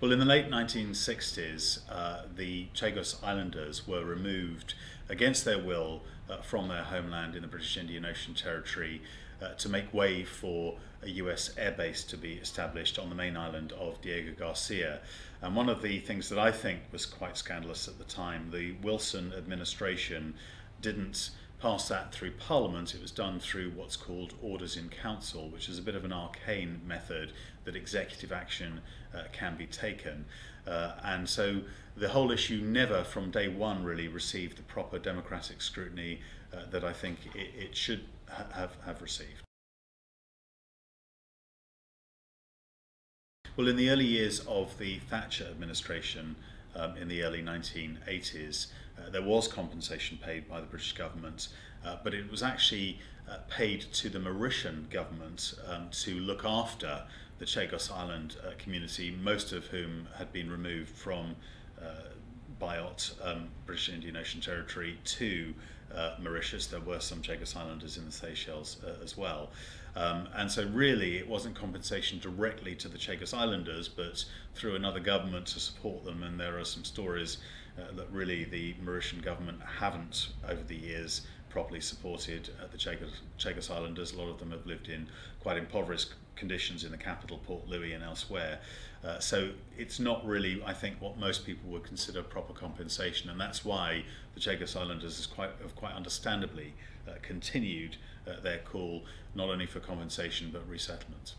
Well, in the late 1960s, the Chagos Islanders were removed against their will from their homeland in the British Indian Ocean Territory to make way for a US airbase to be established on the main island of Diego Garcia. And one of the things that I think was quite scandalous at the time, the Wilson administration didn't pass that through Parliament. It was done through what's called Orders in Council, which is a bit of an arcane method that executive action can be taken. And so the whole issue never from day one really received the proper democratic scrutiny that I think it should have received. Well, in the early years of the Thatcher administration, in the early 1980s, there was compensation paid by the British government, but it was actually paid to the Mauritian government to look after the Chagos Island community, most of whom had been removed from Biot, British Indian Ocean Territory, to Mauritius. There were some Chagos Islanders in the Seychelles as well. And so really it wasn't compensation directly to the Chagos Islanders, but through another government to support them. And there are some stories that really the Mauritian government haven't over the years properly supported the Chagos Islanders. A lot of them have lived in quite impoverished conditions in the capital, Port Louis, and elsewhere. So it's not really, I think, what most people would consider proper compensation, and that's why the Chagos Islanders have quite understandably continued their call not only for compensation but resettlement.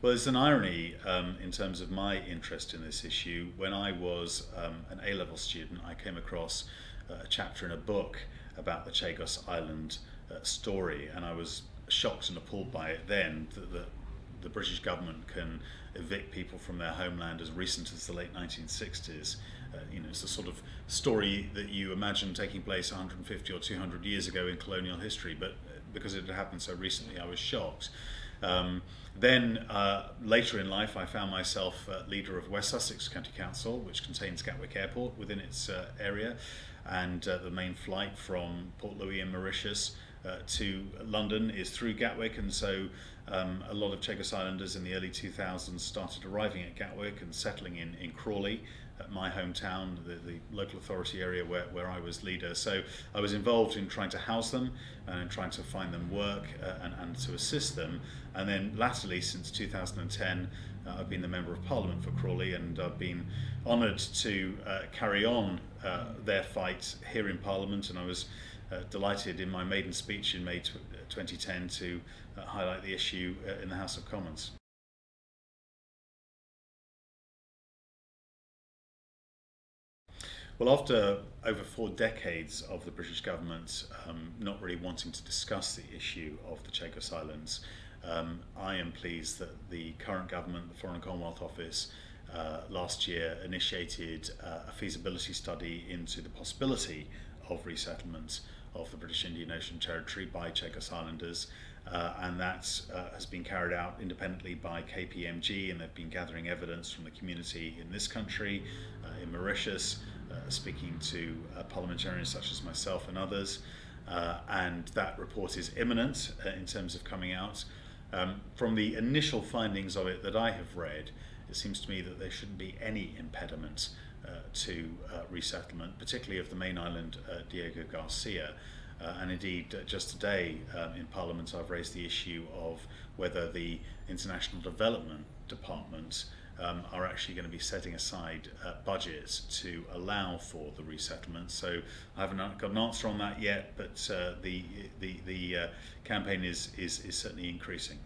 Well, there's an irony in terms of my interest in this issue. When I was an A-level student, I came across a chapter in a book about the Chagos Island story, and I was shocked and appalled by it then that the British government can evict people from their homeland as recent as the late 1960s. You know, it's the sort of story that you imagine taking place 150 or 200 years ago in colonial history, but because it had happened so recently, I was shocked. Then later in life I found myself leader of West Sussex County Council, which contains Gatwick Airport within its area, and the main flight from Port Louis in Mauritius to London is through Gatwick, and so a lot of Chagos Islanders in the early 2000s started arriving at Gatwick and settling in Crawley, my hometown, the local authority area where I was leader. So I was involved in trying to house them and in trying to find them work and to assist them. And then latterly, since 2010, I've been the Member of Parliament for Crawley, and I've been honoured to carry on their fight here in Parliament, and I was delighted in my maiden speech in May 2010 to highlight the issue in the House of Commons. Well, after over 4 decades of the British government not really wanting to discuss the issue of the Chagos Islands, I am pleased that the current government, the Foreign and Commonwealth Office, last year initiated a feasibility study into the possibility of resettlement of the British Indian Ocean Territory by Chagos Islanders, and that has been carried out independently by KPMG, and they've been gathering evidence from the community in this country, in Mauritius, speaking to parliamentarians such as myself and others, and that report is imminent in terms of coming out. From the initial findings of it that I have read, it seems to me that there shouldn't be any impediment to resettlement, particularly of the main island Diego Garcia. And indeed, just today in Parliament I've raised the issue of whether the International Development Department are actually going to be setting aside budgets to allow for the resettlement. So I haven't got an answer on that yet, but the campaign is certainly increasing.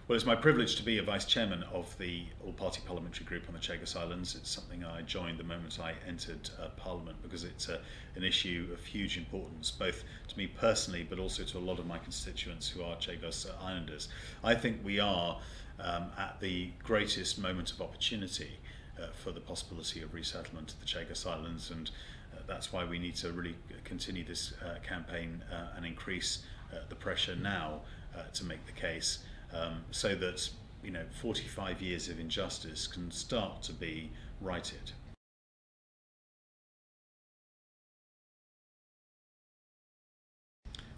Well, it's my privilege to be a Vice Chairman of the All-Party Parliamentary Group on the Chagos Islands. It's something I joined the moment I entered Parliament, because it's an issue of huge importance, both to me personally, but also to a lot of my constituents who are Chagos Islanders. I think we are at the greatest moment of opportunity for the possibility of resettlement of the Chagos Islands, and that's why we need to really continue this campaign and increase the pressure now to make the case. So that 45 years of injustice can start to be righted.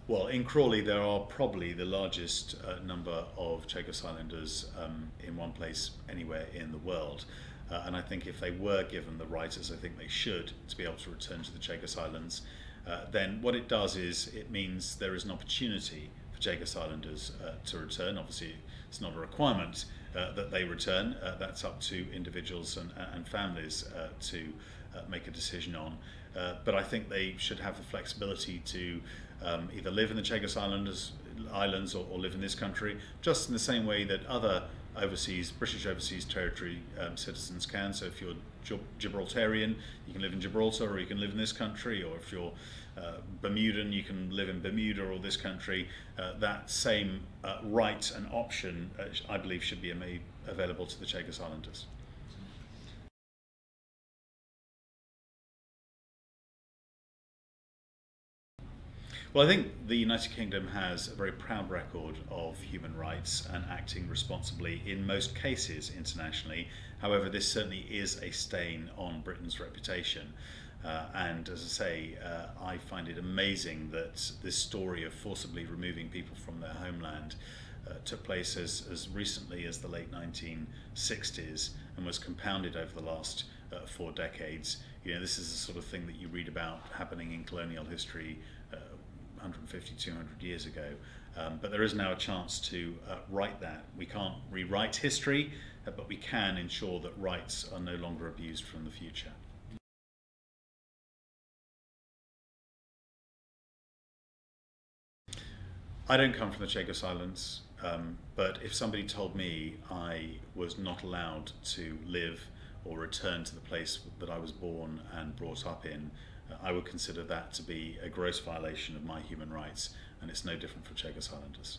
Well, in Crawley there are probably the largest number of Chagos Islanders in one place anywhere in the world. And I think if they were given the right, as I think they should, to be able to return to the Chagos Islands, then what it does is it means there is an opportunity for Chagos Islanders to return. Obviously, it's not a requirement that they return. That's up to individuals and families to make a decision on. But I think they should have the flexibility to either live in the Chagos Islands or live in this country, just in the same way that other British overseas territory citizens can. So if you're Gibraltarian, you can live in Gibraltar, or you can live in this country, or if you're Bermudan, you can live in Bermuda or this country. That same right and option, I believe, should be made available to the Chagos Islanders. Well, I think the United Kingdom has a very proud record of human rights and acting responsibly in most cases internationally. However, this certainly is a stain on Britain's reputation. And as I say, I find it amazing that this story of forcibly removing people from their homeland took place as recently as the late 1960s and was compounded over the last 4 decades. You know, this is the sort of thing that you read about happening in colonial history 150, 200 years ago. But there is now a chance to right that. We can't rewrite history, but we can ensure that rights are no longer abused from the future. I don't come from the Chagos Islands, but if somebody told me I was not allowed to live or return to the place that I was born and brought up in, I would consider that to be a gross violation of my human rights, and it's no different for Chagos Islanders.